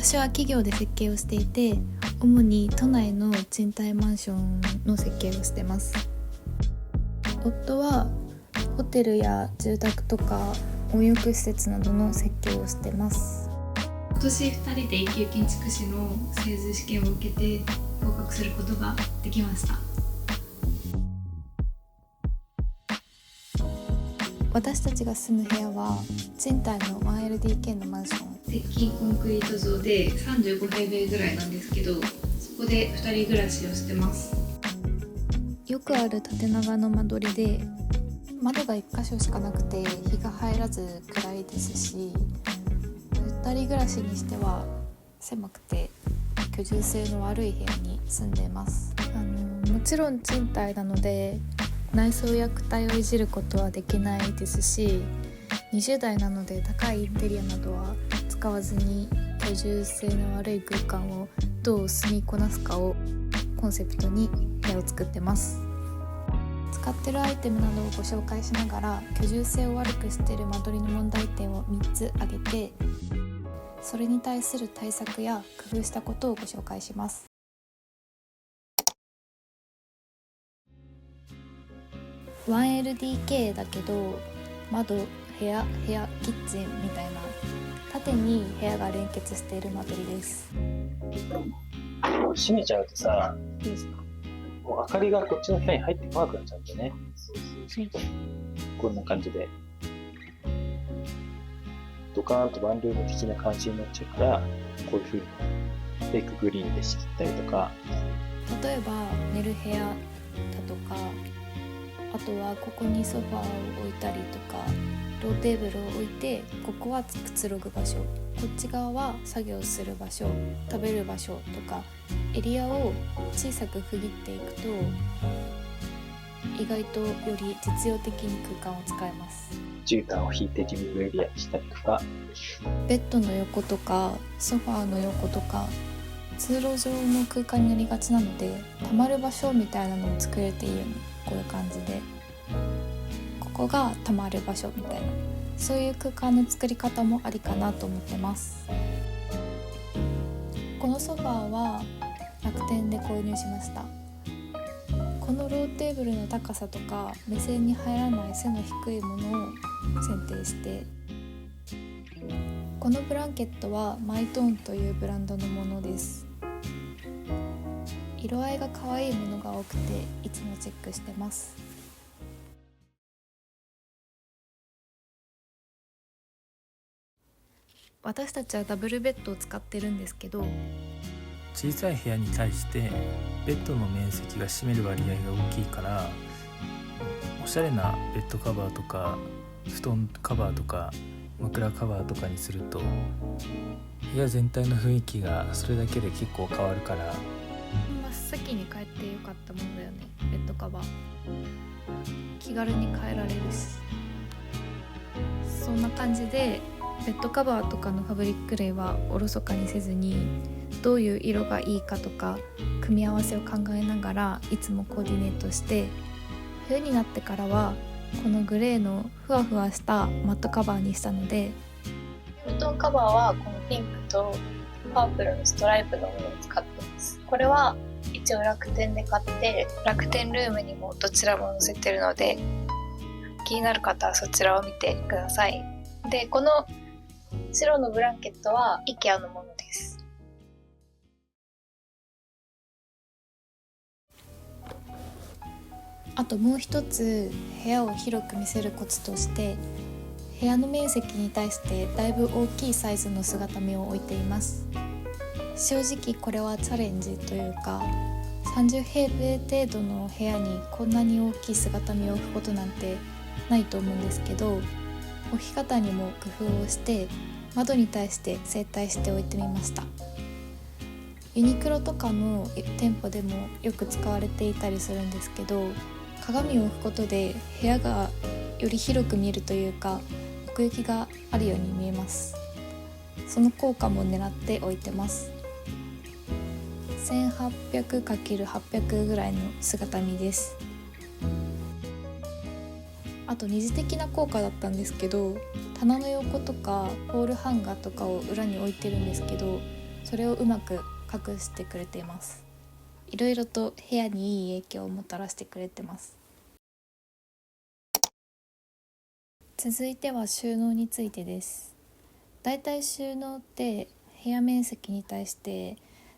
私は企業で設計をしていて、主に都内の賃貸マンションの設計をしてます。夫はホテルや住宅とか温浴施設などの設計をしてます。今年2人で一級建築士の製図試験を受けて合格することができました。私たちが住む部屋は賃貸の 1LDK のマンション、鉄筋コンクリート造で35平米ぐらいなんですけど、そこで2人暮らしをしてます。よくある縦長の間取りで、窓が1箇所しかなくて日が入らず暗いですし、2人暮らしにしては狭くて居住性の悪い部屋に住んでいます。もちろん賃貸なので内装や躯体をいじることはできないですし、20代なので高いインテリアなどは使わずに居住性の悪い空間をどう住みこなすかをコンセプトに部屋を作ってます。使ってるアイテムなどをご紹介しながら、居住性を悪くしている間取りの問題点を3つ挙げて、それに対する対策や工夫したことをご紹介します。1LDK だけど窓、部屋、キッチンみたいな縦に部屋が連結している間取りです。閉めちゃうとさ、もう明かりがこっちの部屋に入ってこなくなっちゃうんだよね。こんな感じでドカーンとワンルーム的な感じになっちゃうから、こういう風にフェイクグリーンで仕切ったりとか、例えば寝る部屋だとか、あとはここにソファーを置いたりとか、ローテーブルを置いて、ここはくつろぐ場所、こっち側は作業する場所、食べる場所とか、エリアを小さく区切っていくと意外とより実用的に空間を使えます。絨毯を引いてリビングエリアにしたりとか、ベッドの横とかソファーの横とか通路上の空間になりがちなので、たまる場所みたいなのを作れていいように、こういう感じでここがたまる場所みたいな、そういう空間の作り方もありかなと思ってます。このソファーは楽天で購入しました。このローテーブルの高さとか目線に入らない背の低いものを選定して、このブランケットはマイトーンというブランドのものです。色合いが可愛いものが多くていつもチェックしてます。私たちはダブルベッドを使ってるんですけど、小さい部屋に対してベッドの面積が占める割合が大きいから、おしゃれなベッドカバーとか布団カバーとか枕カバーとかにすると部屋全体の雰囲気がそれだけで結構変わるから、真っ先に買えてよかったものだよね。ベッドカバー気軽に変えられるし、そんな感じでベッドカバーとかのファブリック類はおろそかにせずに、どういう色がいいかとか組み合わせを考えながらいつもコーディネートして、冬になってからはこのグレーのふわふわしたマットカバーにしたので、布団カバーはこのピンクとパープルのストライプのものを使ってます。これは一応楽天で買って、楽天ルームにもどちらも載せてるので、気になる方はそちらを見てください。で、この白のブランケットは IKEA のものです。あともう一つ部屋を広く見せるコツとして、部屋の面積に対してだいぶ大きいサイズの姿見を置いています。正直これはチャレンジというか、30平米程度の部屋にこんなに大きい姿見を置くことなんてないと思うんですけど、置き方にも工夫をして窓に対して整体しておいてみました。ユニクロとかの店舗でもよく使われていたりするんですけど、鏡を置くことで部屋がより広く見えるというか、奥行きがあるように見えます。その効果も狙っておいてます。 1800×800 ぐらいの姿見です。あと二次的な効果だったんですけど、棚の横とかポールハンガーとかを裏に置いてるんですけど、それをうまく隠してくれています。いろいろと部屋にいい影響をもたらしてくれてます。続いては収納についてです。だいたい収納って部屋面積に対して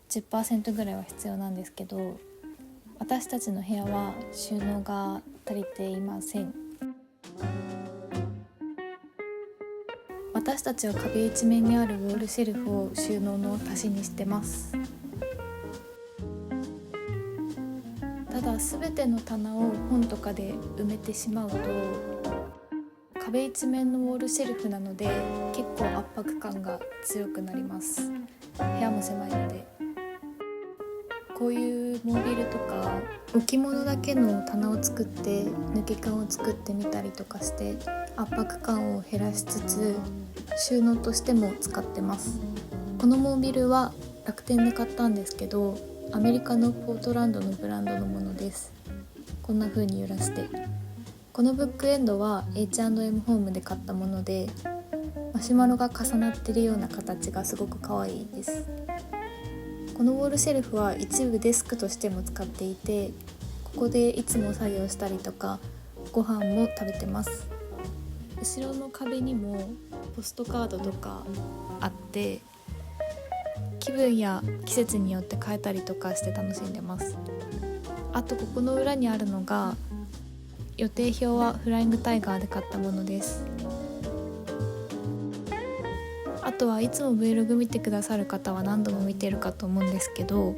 10% ぐらいは必要なんですけど、私たちの部屋は収納が足りていません。私たちは壁一面にあるウォールシェルフを収納の足しにしてます。ただ全ての棚を本とかで埋めてしまうと、壁一面のウォールシェルフなので結構圧迫感が強くなります。部屋も狭いので、こういうモービルとか置物だけの棚を作って抜け感を作ってみたりとかして圧迫感を減らしつつ収納としても使ってます。このモービルは楽天で買ったんですけど、アメリカのポートランドのブランドのものです。こんな風に揺らして、このブックエンドは H&M ホームで買ったもので、マシュマロが重なっているような形がすごく可愛いです。このウォールシェルフは一部デスクとしても使っていて、ここでいつも作業したりとかご飯も食べてます。後ろの壁にもポストカードとかあって、気分や季節によって変えたりとかして楽しんでます。あとここの裏にあるのが、予定表はフライングタイガーで買ったものです。あとはいつも Vlog 見てくださる方は何度も見てるかと思うんですけど、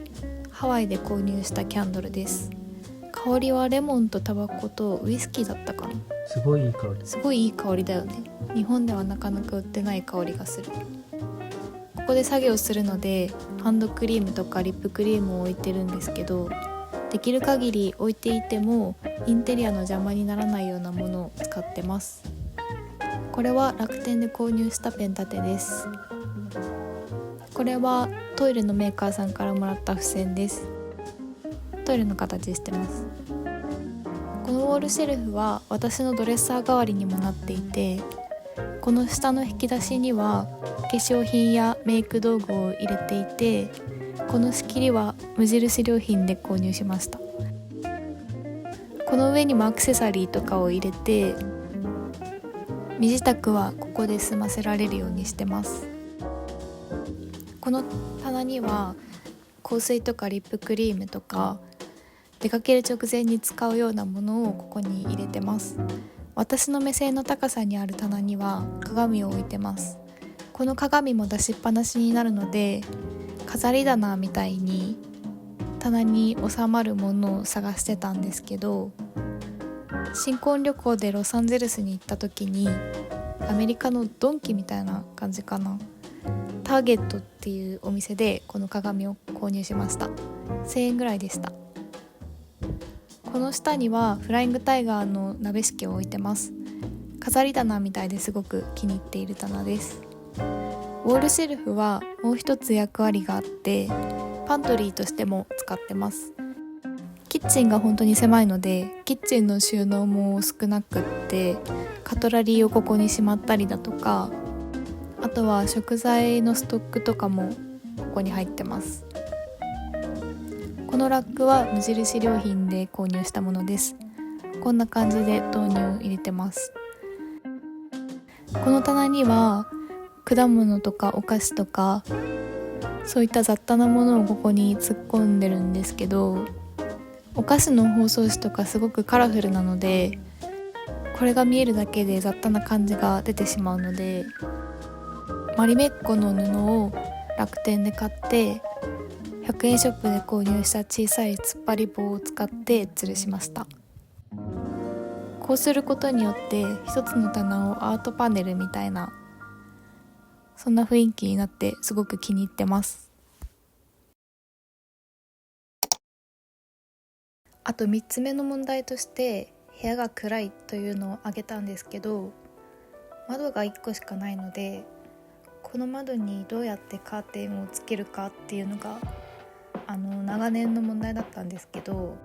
ハワイで購入したキャンドルです。香りはレモンとタバコとウイスキーだったかな。すごいいい香り。すごいいい香りだよね。日本ではなかなか売ってない香りがする。ここで作業するのでハンドクリームとかリップクリームを置いてるんですけど、できる限り置いていてもインテリアの邪魔にならないようなものを使ってます。これは楽天で購入したペン立てです。これはトイレのメーカーさんからもらった付箋です。トイレの形してます。このウォールシェルフは私のドレッサー代わりにもなっていて、この下の引き出しには化粧品やメイク道具を入れていて、この仕切りは無印良品で購入しました。この上にもアクセサリーとかを入れて、身支度はここで済ませられるようにしてます。この棚には香水とかリップクリームとか出かける直前に使うようなものをここに入れてます。私の目線の高さにある棚には鏡を置いてます。この鏡も出しっぱなしになるので、飾り棚みたいに棚に収まるものを探してたんですけど、新婚旅行でロサンゼルスに行った時にアメリカのドンキみたいな感じかな、ターゲットっていうお店でこの鏡を購入しました。1000円ぐらいでした。この下にはフライングタイガーの鍋敷きを置いてます。飾り棚みたいですごく気に入っている棚です。ウォールシェルフはもう一つ役割があって、パントリーとしても使ってます。キッチンが本当に狭いので、キッチンの収納も少なくって、カトラリーをここにしまったりだとか、あとは食材のストックとかもここに入ってます。このラックは無印良品で購入したものです。こんな感じで豆乳を入れてます。この棚には果物とかお菓子とかそういった雑多なものをここに突っ込んでるんですけど、お菓子の包装紙とかすごくカラフルなので、これが見えるだけで雑多な感じが出てしまうので、マリメッコの布を楽天で買って100円ショップで購入した小さい突っ張り棒を使って吊るしました。こうすることによって一つの棚をアートパネルみたいな、そんな雰囲気になってすごく気に入ってます。あと3つ目の問題として部屋が暗いというのを挙げたんですけど、窓が1個しかないので、この窓にどうやってカーテンをつけるかっていうのが長年の問題だったんですけど、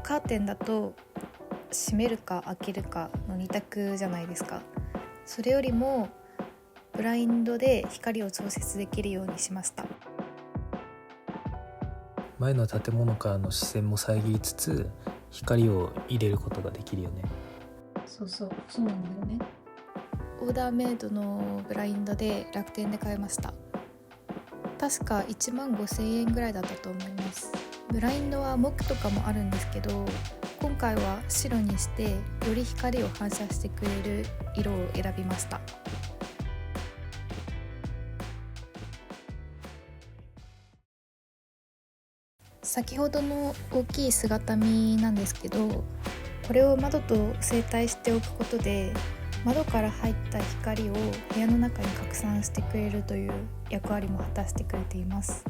カーテンだと閉めるか開けるかの2択じゃないですか。それよりもブブラインドで光を調節できるようにしました。前の建物からの視線も遮りつつ光を入れることができるよね。そうなんだよね。オーダーメイドのブラインドで楽天で買いました。確か1万5,000円ぐらいだったと思います。ブラインドは木とかもあるんですけど、今回は白にしてより光を反射してくれる色を選びました。先ほどの大きい姿見なんですけど、これを窓と整体しておくことで窓から入った光を部屋の中に拡散してくれるという役割も果たしてくれています。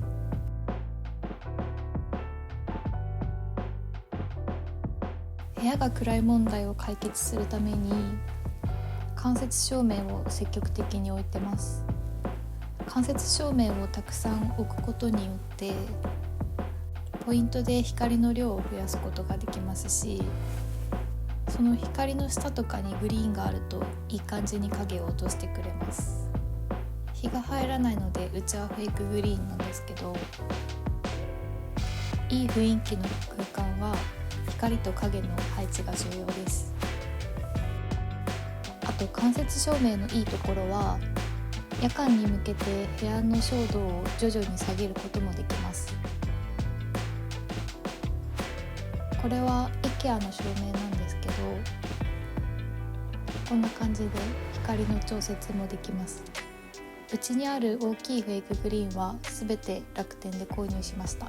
部屋が暗い問題を解決するために間接照明を積極的に置いてます。間接照明をたくさん置くことによってポイントで光の量を増やすことができますし、その光の下とかにグリーンがあるといい感じに影を落としてくれます。日が入らないのでうちはフェイクグリーンなんですけど、いい雰囲気の空間は光と影の配置が重要です。あと間接照明のいいところは夜間に向けて部屋の照度を徐々に下げることもできます。これは IKEA の照明なんですけど、こんな感じで光の調節もできます。うちにある大きいフェイクグリーンはすべて楽天で購入しました。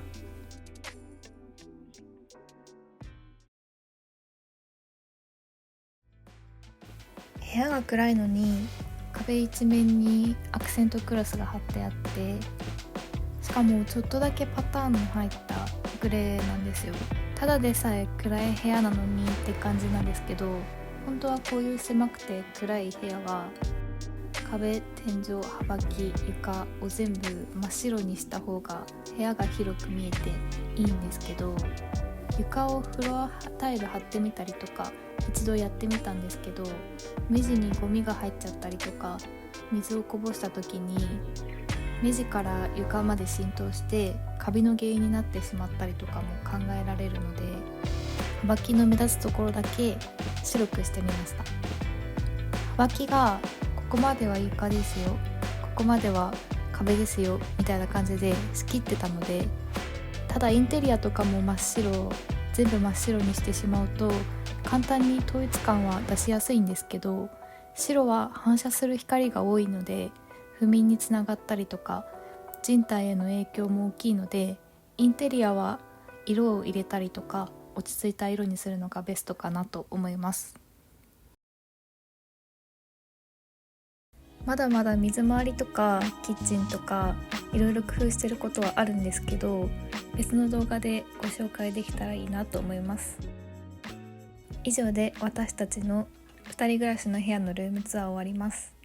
部屋が暗いのに壁一面にアクセントクロスが貼ってあって、しかもちょっとだけパターンの入ったグレーなんですよ。ただでさえ暗い部屋なのにって感じなんですけど、本当はこういう狭くて暗い部屋は壁、天井、幅木、床を全部真っ白にした方が部屋が広く見えていいんですけど、床をフロアタイル貼ってみたりとか一度やってみたんですけど、目地にゴミが入っちゃったりとか水をこぼした時に目地から床まで浸透してカビの原因になってしまったりとかも考えられるので、幅木の目立つところだけ白くしてみました。幅木がここまでは床ですよ、ここまでは壁ですよみたいな感じで仕切ってたので、ただインテリアとかも全部真っ白にしてしまうと簡単に統一感は出しやすいんですけど、白は反射する光が多いので不眠につながったりとか人体への影響も大きいので、インテリアは色を入れたりとか落ち着いた色にするのがベストかなと思います。まだまだ水回りとかキッチンとかいろいろ工夫してることはあるんですけど、別の動画でご紹介できたらいいなと思います。以上で私たちの2人暮らしの部屋のルームツアー終わります。